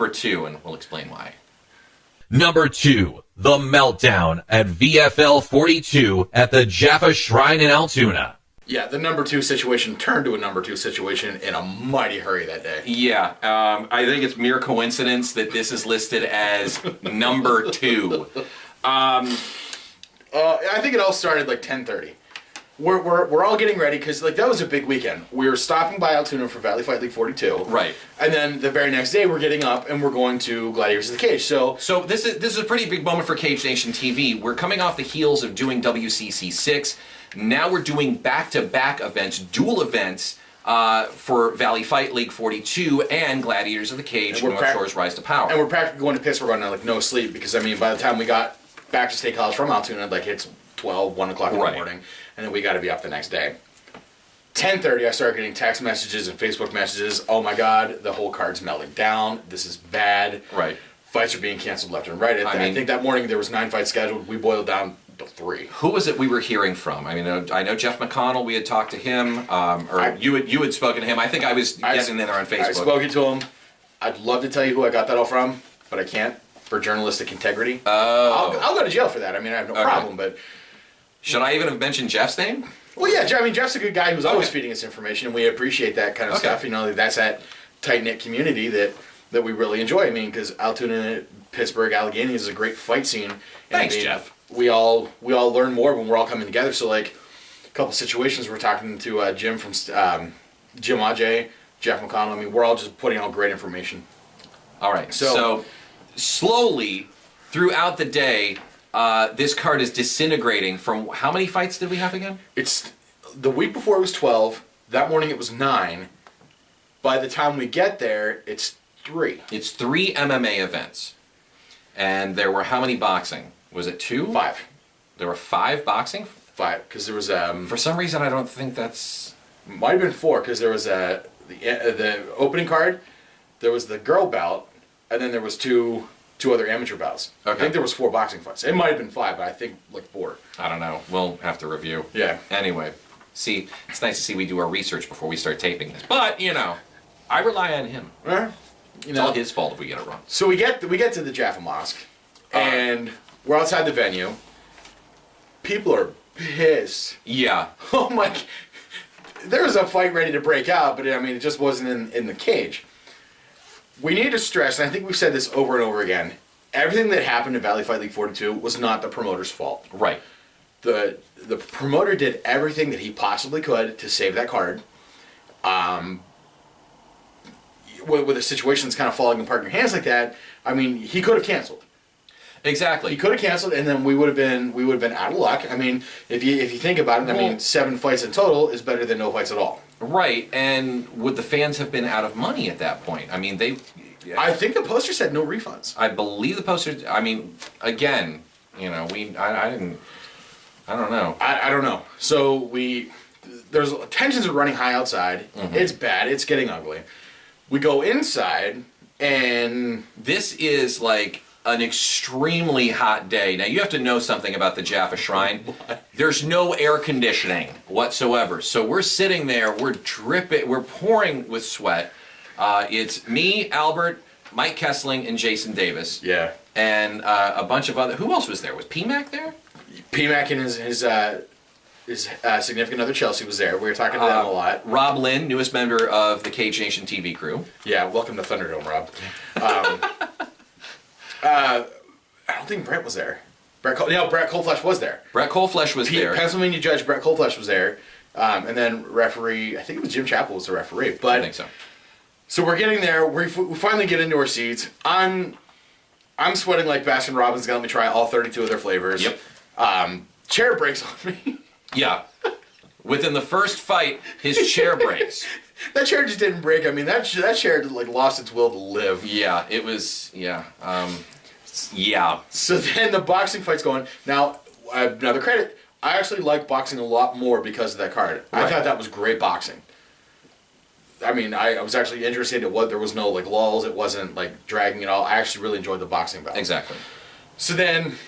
B: 2, and we'll explain why.
D: Number 2, the meltdown at VFL 42 at the Jaffa Shrine in Altoona.
A: Yeah, the number 2 situation turned to a number 2 situation in a mighty hurry that day.
B: Yeah, I think it's mere coincidence that this is listed as number 2.
A: I think it all started 10:30. We're all getting ready because that was a big weekend. We were stopping by Altoona for Valley Fight League 42.
B: Right.
A: And then the very next day we're getting up and we're going to Gladiators of the Cage. So
B: this is a pretty big moment for Cage Nation TV. We're coming off the heels of doing WCC 6. Now we're doing back-to-back events, dual events for Valley Fight League 42 and Gladiators of the Cage, North Shore's Rise to Power.
A: And we're practically going to Pittsburgh on no sleep because by the time we got back to State College from Altoona, it's 12, 1 o'clock in the morning, and then we got to be up the next day. 10:30, I started getting text messages and Facebook messages. Oh my God, the whole card's melting down. This is bad.
B: Right.
A: Fights are being canceled left and right. I think that morning there was 9 fights scheduled. We boiled down to 3.
B: Who was it we were hearing from? I know Jeff McConnell. We had talked to him, you had spoken to him. I think I was getting in there on Facebook.
A: I spoke to him. I'd love to tell you who I got that all from, but I can't for journalistic integrity.
B: Oh.
A: I'll go to jail for that. I have no problem, but.
B: Should I even have mentioned Jeff's name?
A: Well, yeah, Jeff's a good guy who's always feeding us information, and we appreciate that kind of stuff. That's that tight-knit community that we really enjoy. Because Altoona, Pittsburgh, Allegheny is a great fight scene.
B: Thanks, Jeff.
A: We all learn more when we're all coming together. So, a couple situations, we're talking to Jim from Jim Ajay, Jeff McConnell. We're all just putting out great information.
B: All right. So slowly, throughout the day, this card is disintegrating from how many fights did we have again?
A: It's the week before it was 12. That morning it was 9. By the time we get there, it's 3.
B: It's 3 MMA events. And there were how many boxing? Was it 2?
A: 5.
B: There were 5 boxing?
A: 5 because there was
B: For some reason, I don't think that's.
A: might have been 4 because there was the opening card, there was the girl bout, and then there was two other amateur bouts.
B: Okay.
A: I think there was 4 boxing fights. It might have been 5, but I think like 4.
B: I don't know. We'll have to review.
A: Yeah.
B: Anyway, see, it's nice to see we do our research before we start taping this. But I rely on him. It's all his fault if we get it wrong.
A: So we get to the Jaffa Mosque, and we're outside the venue. People are pissed.
B: Yeah.
A: Oh my! There was a fight ready to break out, but I mean, it just wasn't in the cage. We need to stress, and I think we've said this over and over again. Everything that happened in Valley Fight League 42 was not the promoter's fault.
B: Right.
A: The promoter did everything that he possibly could to save that card. With a situation that's kind of falling apart in your hands like that, I mean, he could have canceled.
B: Exactly.
A: He could have canceled, and then we would have been out of luck. I mean, if you think about it, I mean, 7 fights in total is better than no fights at all.
B: Right, and would the fans have been out of money at that point? I mean,
A: I think the poster said no refunds.
B: I believe the poster. I mean, again, I didn't. I don't know.
A: I don't know. So there's tensions are running high outside.
B: Mm-hmm.
A: It's bad. It's getting ugly. We go inside, and
B: This is like an extremely hot day. Now, you have to know something about the Jaffa Shrine. There's no air conditioning whatsoever. So we're sitting there, we're dripping, we're pouring with sweat. It's me, Albert, Mike Kessling, and Jason Davis.
A: yeah,
B: And a bunch of other. Who else was there? Was PMAC there?
A: PMAC and his significant other Chelsea was there. We were talking to them a lot.
B: Rob Lynn, newest member of the Cage Nation TV crew.
A: Yeah, welcome to Thunderdome, Rob. I don't think Brent was there. Brett Coldflesh was there.
B: Brett Coleflesh was there.
A: Pennsylvania judge Brett Coldflesh was there. And then referee, I think it was Jim Chappell was the referee. But
B: I think so.
A: So we're getting there. We finally get into our seats. I'm sweating like Baskin Robbins gonna let me try all 32 of their flavors.
B: Yep.
A: Chair breaks on me.
B: Yeah. Within the first fight, his chair breaks.
A: That chair just didn't break. I mean, that chair like lost its will to live.
B: Yeah, it was. Yeah. Yeah.
A: So then the boxing fight's going. Now, another credit. I actually like boxing a lot more because of that card. I
B: Right.
A: thought that was great boxing. I mean, I was actually interested in what there was no like lulls. It wasn't like dragging at all. I actually really enjoyed the boxing bout.
B: Exactly.
A: So then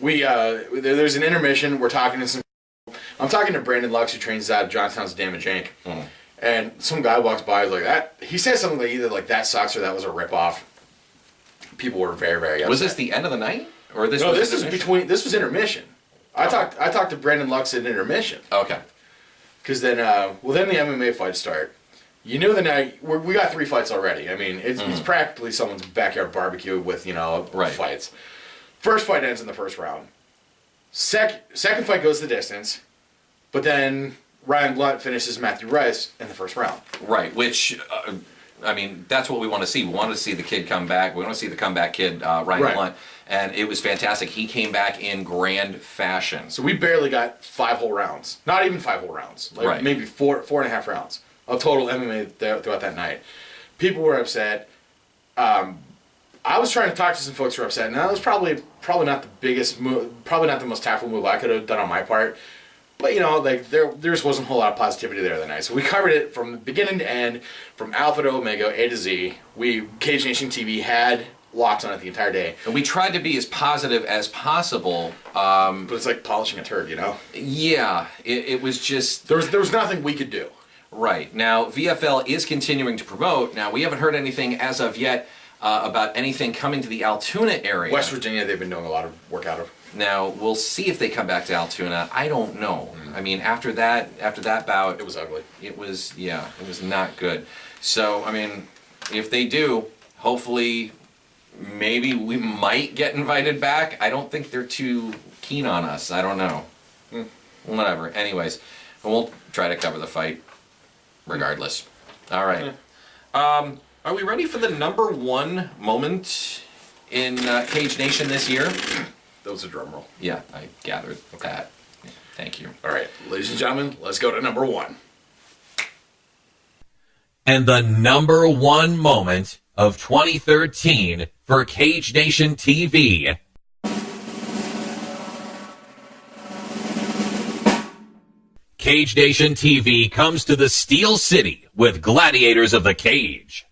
A: there's an intermission. We're talking to some. I'm talking to Brandon Lux, who trains out of Johnstown's Damage Inc.
B: Mm.
A: And some guy walks by like that. He says something like either like that sucks or that was a ripoff. People were very, very upset.
B: Was this the end of the night, or this?
A: No,
B: was
A: this is
B: intermission?
A: this was intermission. I talked to Brandon Lux at intermission.
B: Okay.
A: Because then, then the MMA fights start. You knew the night we got 3 fights already. I mean, it's practically someone's backyard barbecue with
B: Right.
A: fights. First fight ends in the first round. Second fight goes the distance, but then Ryan Blunt finishes Matthew Rice in the first round.
B: Right. Which, I mean, that's what we want to see. We want to see the kid come back. We want to see the comeback kid, Ryan
A: Right.
B: Blunt, and it was fantastic. He came back in grand fashion.
A: So we barely got 5 whole rounds. Not even 5 whole rounds. Like
B: Right.
A: maybe 4.5 rounds of total MMA throughout that night. People were upset. I was trying to talk to some folks who were upset, and that was probably not the biggest move, probably not the most tactful move I could have done on my part. But like there just wasn't a whole lot of positivity there that night. So we covered it from beginning to end, from Alpha to Omega, A to Z. Cage Nation TV had locked on it the entire day.
B: And we tried to be as positive as possible.
A: But it's like polishing a turd,
B: Yeah, it was just...
A: There was nothing we could do.
B: Right. Now, VFL is continuing to promote. Now, we haven't heard anything as of yet about anything coming to the Altoona area.
A: West Virginia, they've been doing a lot of work out of.
B: Now, we'll see if they come back to Altoona. I don't know. I mean, after that bout...
A: It was ugly.
B: It was not good. So, I mean, if they do, hopefully, maybe we might get invited back. I don't think they're too keen on us. I don't know. Whatever. Anyways, we'll try to cover the fight regardless. All right. Are we ready for the number 1 moment in Cage Nation this year?
A: That was a drum roll.
B: Yeah, I gathered that. Thank you.
A: All right, ladies and gentlemen, let's go to number 1.
D: And the number 1 moment of 2013 for Cage Nation TV. Cage Nation TV comes to the Steel City with Gladiators of the Cage.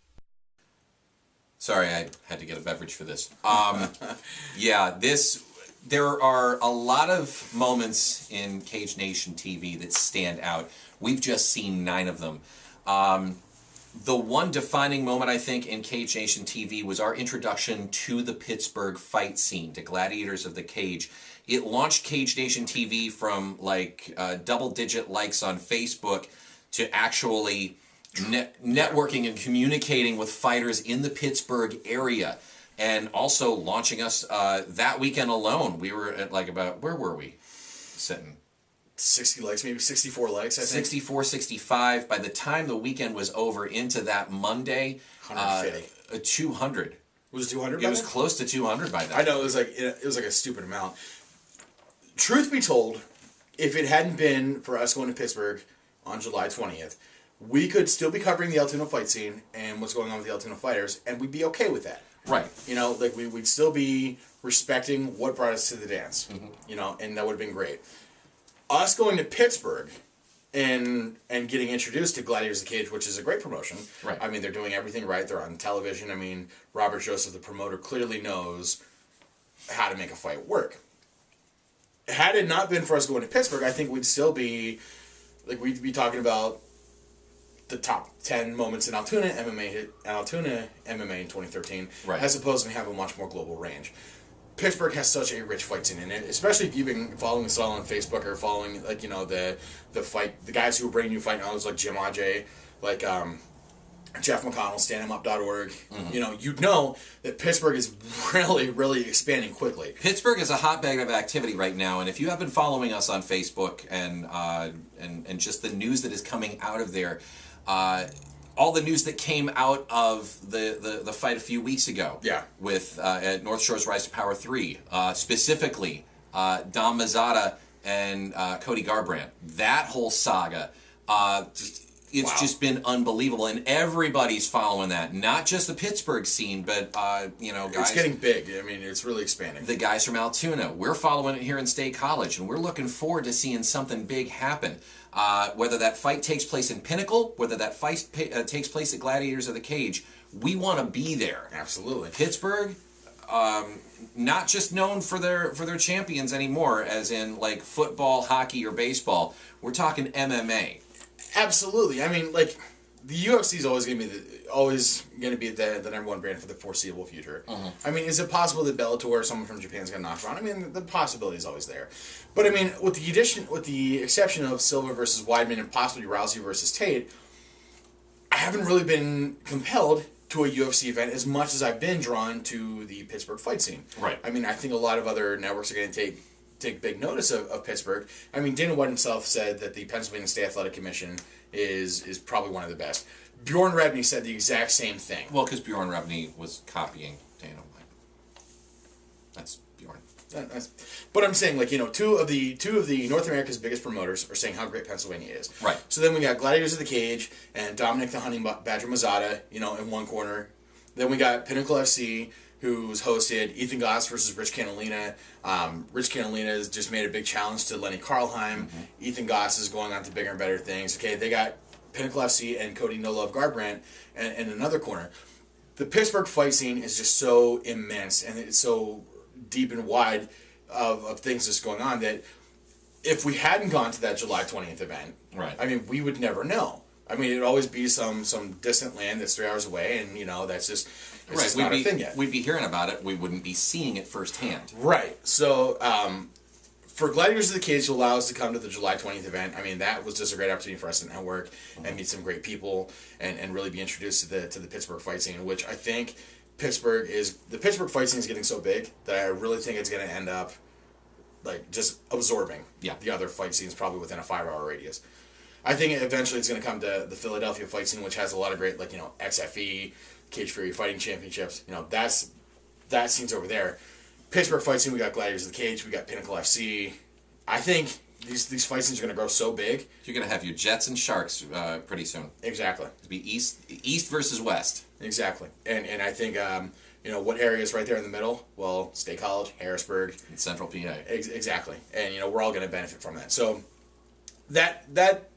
B: Sorry, I had to get a beverage for this. Yeah, there are a lot of moments in Cage Nation TV that stand out. We've just seen 9 of them. The one defining moment, I think, in Cage Nation TV was our introduction to the Pittsburgh fight scene, to Gladiators of the Cage. It launched Cage Nation TV from like double-digit likes on Facebook to actually networking and communicating with fighters in the Pittsburgh area, and also launching us that weekend alone. We were at like about, where were we sitting?
A: 60 likes, maybe 64 likes, I think.
B: 64, 65. By the time the weekend was over into that Monday,
A: 150.
B: 200.
A: Was it 200?
B: It was close to 200 by then.
A: I know, it was like a stupid amount. Truth be told, if it hadn't been for us going to Pittsburgh on July 20th, we could still be covering the Altoona fight scene and what's going on with the Altoona fighters, and we'd be okay with that.
B: Right.
A: You know, like we'd still be respecting what brought us to the dance.
B: Mm-hmm.
A: You know, and that would have been great. Us going to Pittsburgh and getting introduced to Gladiators of the Cage, which is a great promotion.
B: Right.
A: I mean, they're doing everything right. They're on television. I mean, Robert Joseph, the promoter, clearly knows how to make a fight work. Had it not been for us going to Pittsburgh, I think we'd still be, like, we'd be talking about the top 10 moments in Altoona MMA in 2013,
B: right,
A: as opposed to having a much more global range. Pittsburgh has such a rich fight scene in it, especially if you've been following us all on Facebook or following, like, you know, the guys who are bringing you fight knowledge, like Jim Ajay, like Jeff McConnell, standhimup.org.
B: Mm-hmm.
A: You know, you'd know that Pittsburgh is really, really expanding quickly.
B: Pittsburgh is a hotbed of activity right now, and if you have been following us on Facebook and just the news that is coming out of there, all the news that came out of the fight a few weeks ago,
A: yeah,
B: with at North Shore's Rise to Power 3, specifically Dom Mazzata and Cody Garbrandt, that whole saga, it's just been unbelievable, and everybody's following that. Not just the Pittsburgh scene, but you know, guys.
A: It's getting big. I mean, it's really expanding.
B: The guys from Altoona, we're following it here in State College, and we're looking forward to seeing something big happen. Whether that fight takes place in Pinnacle, whether that fight takes place at Gladiators of the Cage, we want to be there.
A: Absolutely.
B: Pittsburgh, not just known for their champions anymore, as in like football, hockey, or baseball. We're talking MMA.
A: Absolutely. I mean, like, the UFC is always going to be the number one brand for the foreseeable future. Mm-hmm. I mean, is it possible that Bellator or someone from Japan is going to knock around? I mean, the possibility is always there. But I mean, with the exception of Silva versus Weidman and possibly Rousey versus Tate, I haven't really been compelled to a UFC event as much as I've been drawn to the Pittsburgh fight scene.
B: Right.
A: I mean, I think a lot of other networks are going to take big notice of Pittsburgh. I mean, Dana White himself said that the Pennsylvania State Athletic Commission is probably one of the best. Bjorn Rebney said the exact same thing.
B: Well, because Bjorn Rebney was copying Dana White. That's Bjorn.
A: But I'm saying, like, you know, two of the North America's biggest promoters are saying how great Pennsylvania is.
B: Right.
A: So then we got Gladiators of the Cage and Dominic the Honey Badger Mazzata, you know, in one corner. Then we got Pinnacle FC, who's hosted Ethan Goss versus Rich Canalina. Rich Canalina has just made a big challenge to Lenny Karlheim. Mm-hmm. Ethan Goss is going on to bigger and better things. Okay, they got Pinnacle FC and Cody No Love Garbrandt in another corner. The Pittsburgh fight scene is just so immense, and it's so deep and wide of things that's going on that if we hadn't gone to that July 20th event,
B: right,
A: I mean, we would never know. I mean, it'd always be some distant land that's 3 hours away, and, you know, that's just, it's just not a thing yet.
B: We'd be hearing about it. We wouldn't be seeing it firsthand.
A: Right. So, for Gladiators of the Cage to allow us to come to the July 20th event, I mean, that was just a great opportunity for us to network and meet some great people and really be introduced to the Pittsburgh fight scene, which I think the Pittsburgh fight scene is getting so big that I really think it's going to end up, like, just absorbing the other fight scenes probably within a 5-hour radius. I think eventually it's going to come to the Philadelphia fight scene, which has a lot of great, like, you know, XFE, Cage Fury Fighting Championships. You know, that scene's over there. Pittsburgh fight scene, we got Gladiators of the Cage, we got Pinnacle FC. I think these fight scenes are going to grow so big.
B: You're going to have your Jets and Sharks pretty soon.
A: Exactly.
B: It'll be East versus West.
A: Exactly. And I think, you know, what area is right there in the middle? Well, State College, Harrisburg.
B: And Central PA.
A: Exactly. And, you know, we're all going to benefit from that. So that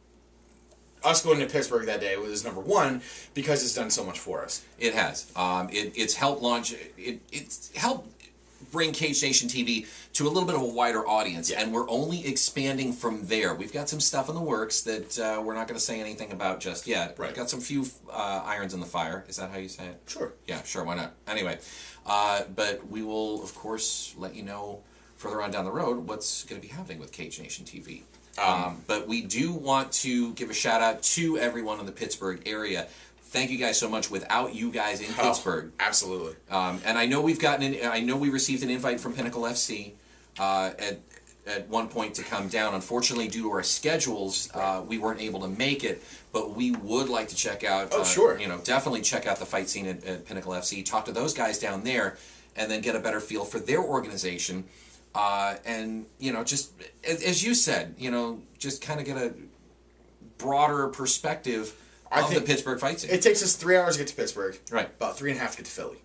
A: us going to Pittsburgh that day was number one because it's done so much for us.
B: It has. It's helped launch. It's helped bring Cage Nation TV to a little bit of a wider audience, and we're only expanding from there. We've got some stuff in the works that we're not going to say anything about just yet.
A: Right.
B: We've got some few irons in the fire. Is that how you say it?
A: Sure.
B: Yeah, sure. Why not? Anyway, but we will, of course, let you know further on down the road what's going to be happening with Cage Nation TV. But we do want to give a shout out to everyone in the Pittsburgh area. Thank you guys so much. Without you guys in Pittsburgh,
A: Absolutely.
B: and I know we've gotten. I know we received an invite from Pinnacle FC at one point to come down. Unfortunately, due to our schedules, we weren't able to make it. But we would like to check out.
A: Oh, sure.
B: Definitely check out the fight scene at Pinnacle FC. Talk to those guys down there, and then get a better feel for their organization. And just as you said, just kind of get a broader perspective of the Pittsburgh fight scene.
A: It takes us 3 hours to get to Pittsburgh.
B: Right.
A: About 3.5 to get to Philly.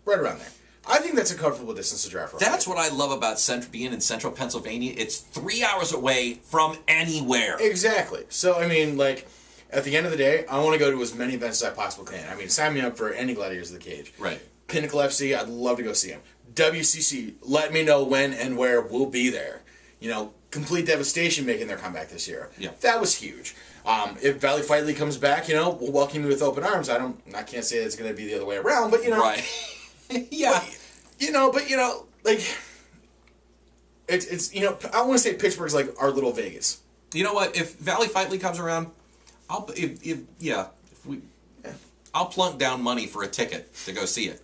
A: Right around there. I think that's a comfortable distance to drive from.
B: That's what I love about being in central Pennsylvania. It's 3 hours away from anywhere.
A: Exactly. So, I mean, like, at the end of the day, I want to go to as many events as I possibly can. I mean, sign me up for any Gladiators of the Cage.
B: Right.
A: Pinnacle FC, I'd love to go see them. WCC, let me know when and where we'll be there. Complete Devastation making their comeback this year.
B: Yeah.
A: That was huge. If Valley Fight League comes back, we'll welcome you with open arms. I can't say it's going to be the other way around, but
B: Right. Yeah.
A: Like, it's I want to say Pittsburgh's like our little Vegas.
B: You know what? If Valley Fight League comes around, I'll plunk down money for a ticket to go see it.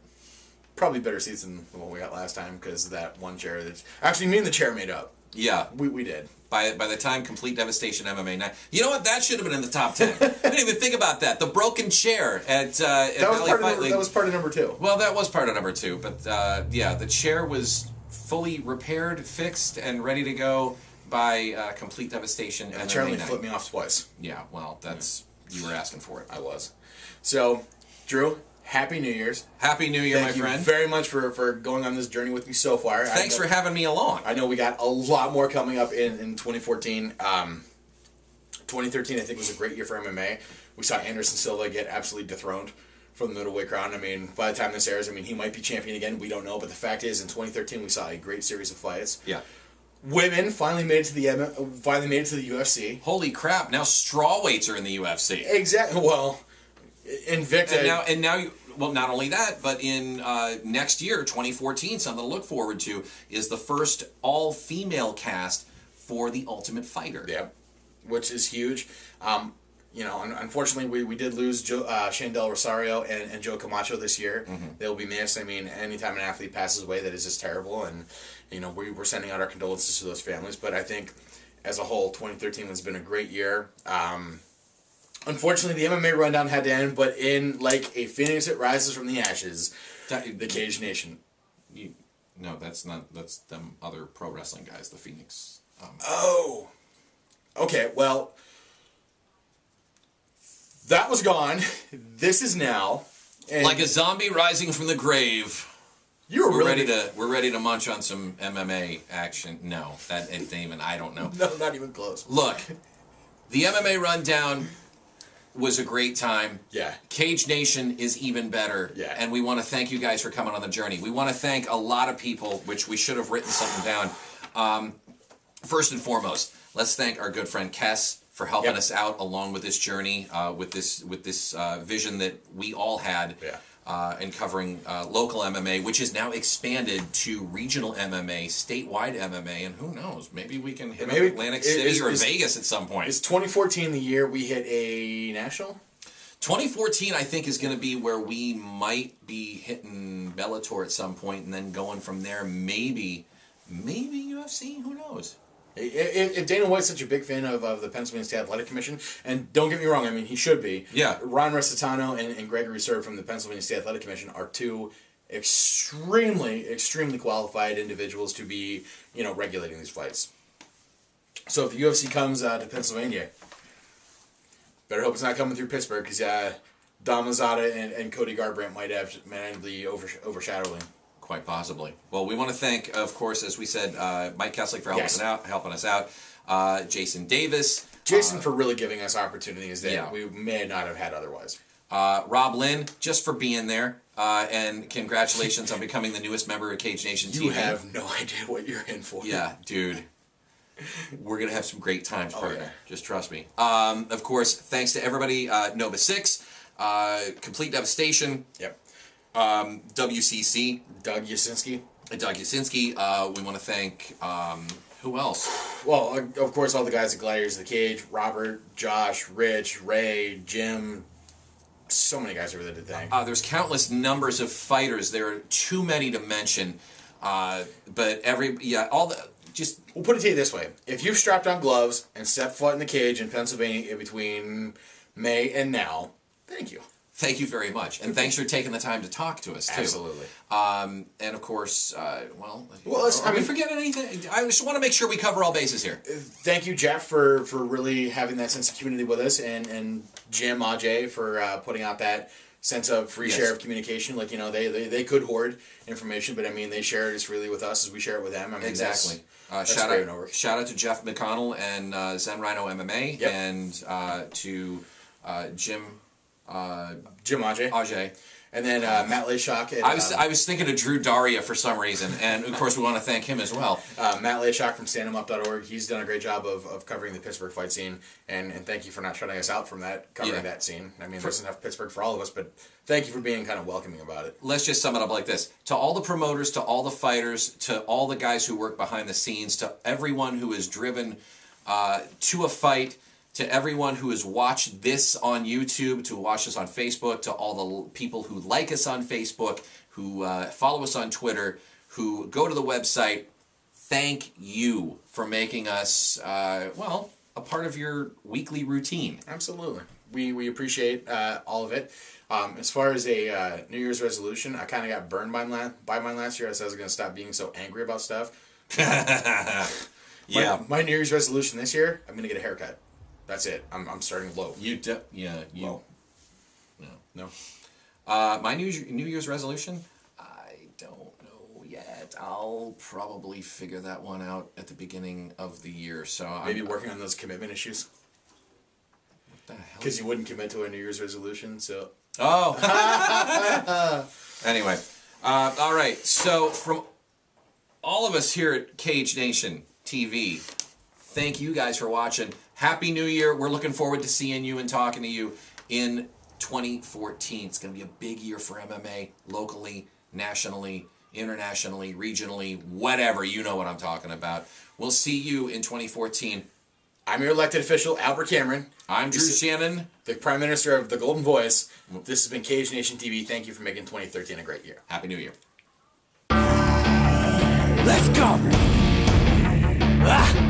A: Probably better seats than the one we got last time because of that one chair that actually me and the chair made up.
B: Yeah.
A: We did.
B: By the time Complete Devastation MMA night, you know what? That should have been in the top 10. I didn't even think about that. The broken chair at Valley Fight League.
A: That was part of number 2.
B: Well, that was part of number 2, but the chair was fully repaired, fixed, and ready to go by Complete Devastation
A: And
B: MMA
A: the chair only
B: night.
A: flipped me off twice.
B: Yeah, well, you were asking for it.
A: I was. So, Drew, Happy New Year's.
B: Happy New Year,
A: Thank
B: my friend.
A: Thank you very much for going on this journey with me so far.
B: Thanks for having me along.
A: I know we got a lot more coming up in 2014. 2013, I think, was a great year for MMA. We saw Anderson Silva get absolutely dethroned from the middleweight crown. I mean, by the time this airs, he might be champion again. We don't know. But the fact is, in 2013, we saw a great series of fights.
B: Yeah.
A: Women finally made it to the UFC.
B: Holy crap! Now strawweights are in the UFC.
A: Exactly. Well, Invicta.
B: And now well, not only that, but in next year, 2014, something to look forward to is the first all-female cast for The Ultimate Fighter.
A: Yeah, which is huge. Unfortunately, we did lose Shandel Rosario and Joe Camacho this year. Mm-hmm. They'll be missed. I mean, anytime an athlete passes away, that is just terrible. And, we're sending out our condolences to those families. But I think, as a whole, 2013 has been a great year. Unfortunately, the MMA rundown had to end, but in like a phoenix that rises from the ashes, the Cage Nation.
B: No, that's them other pro wrestling guys, the Phoenix.
A: Oh. Okay, well, that was gone. This is now. And
B: like a zombie rising from the grave. We're ready to munch on some MMA action. No, that ain't even. I don't know.
A: No, not even close.
B: Look, the MMA rundown was a great time.
A: Yeah.
B: Cage Nation is even better.
A: Yeah.
B: And we want to thank you guys for coming on the journey. We want to thank a lot of people, which we should have written something down. First and foremost, let's thank our good friend Kess for helping us out along with this journey, with this vision that we all had.
A: Yeah.
B: And covering local MMA, which is now expanded to regional MMA, statewide MMA, and who knows, maybe we can hit up Atlantic City or Vegas at some point.
A: Is 2014 the year we hit a national?
B: 2014, I think, is going to be where we might be hitting Bellator at some point, and then going from there, maybe UFC, who knows?
A: If Dana White's such a big fan of the Pennsylvania State Athletic Commission, and don't get me wrong, he should be.
B: Yeah.
A: Ron Recitano and Gregory Serb from the Pennsylvania State Athletic Commission are two extremely, extremely qualified individuals to be, regulating these fights. So if the UFC comes to Pennsylvania, better hope it's not coming through Pittsburgh, because Dom Lozada and Cody Garbrandt might have be overshadowing.
B: Quite possibly. Well, we want to thank, of course, as we said, Mike Kessler for helping us out. Jason Davis,
A: Jason for really giving us opportunities that
B: yeah.
A: we may not have had otherwise.
B: Rob Lynn, just for being there, and congratulations on becoming the newest member of Cage Nation TV.
A: You have no idea what you're in for.
B: Yeah, dude. We're going to have some great times, partner.
A: yeah.
B: Just trust me. Of course, thanks to everybody, Nova 6, Complete Devastation,
A: Yep.
B: WCC,
A: Doug Yasinski.
B: Doug Yasinski. We want to thank, who else?
A: Well, of course, all the guys at Gladiators of the Cage, Robert, Josh, Rich, Ray, Jim, so many guys over there to thank.
B: There's countless numbers of fighters. There are too many to mention. But
A: We'll put it to you this way. If you've strapped on gloves and stepped foot in the cage in Pennsylvania in between May and now, thank you.
B: thank you very much. And thanks for taking the time to talk to us, too.
A: Absolutely.
B: And of course, are we forgetting anything? I just want to make sure we cover all bases here.
A: Thank you, Jeff, for really having that sense of community with us, and Jim, Ajay, for putting out that sense of free share of communication. Like, you know, they could hoard information, but I mean, they share it as freely with us as we share it with them. I mean,
B: Exactly.
A: That's
B: Shout out to Jeff McConnell and Zen Rhino MMA,
A: Yep.
B: and to Jim
A: Ajay. And then Matt Layshawk.
B: I was thinking of Drew Daria for some reason, and of course we want to thank him as well.
A: Matt Layshawk from StandEmUp.org. He's done a great job of covering the Pittsburgh fight scene, and thank you for not shutting us out from covering that scene. I mean, there's enough Pittsburgh for all of us, but thank you for being kind of welcoming about it.
B: Let's just sum it up like this. To all the promoters, to all the fighters, to all the guys who work behind the scenes, to everyone who is driven to a fight, to everyone who has watched this on YouTube, to watch us on Facebook, to all the people who like us on Facebook, who follow us on Twitter, who go to the website, thank you for making us, a part of your weekly routine.
A: Absolutely. We appreciate all of it. As far as a New Year's resolution, I kind of got burned by mine last year. I said I was going to stop being so angry about stuff.
B: Yeah.
A: My New Year's resolution this year, I'm going to get a haircut. That's it. I'm starting low.
B: Low.
A: No.
B: My New Year's resolution? I don't know yet. I'll probably figure that one out at the beginning of the year. So
A: Maybe working on those commitment issues.
B: What the hell?
A: Because you wouldn't commit to a New Year's resolution, so.
B: Oh. Anyway, all right. So from all of us here at Cage Nation TV, thank you guys for watching. Happy New Year. We're looking forward to seeing you and talking to you in 2014. It's going to be a big year for MMA, locally, nationally, internationally, regionally, whatever. You know what I'm talking about. We'll see you in 2014.
A: I'm your elected official, Albert Cameron.
B: I'm Drew Shannon,
A: the Prime Minister of the Golden Voice. This has been Cage Nation TV. Thank you for making 2013 a great year.
B: Happy New Year.
C: Let's go. Ah.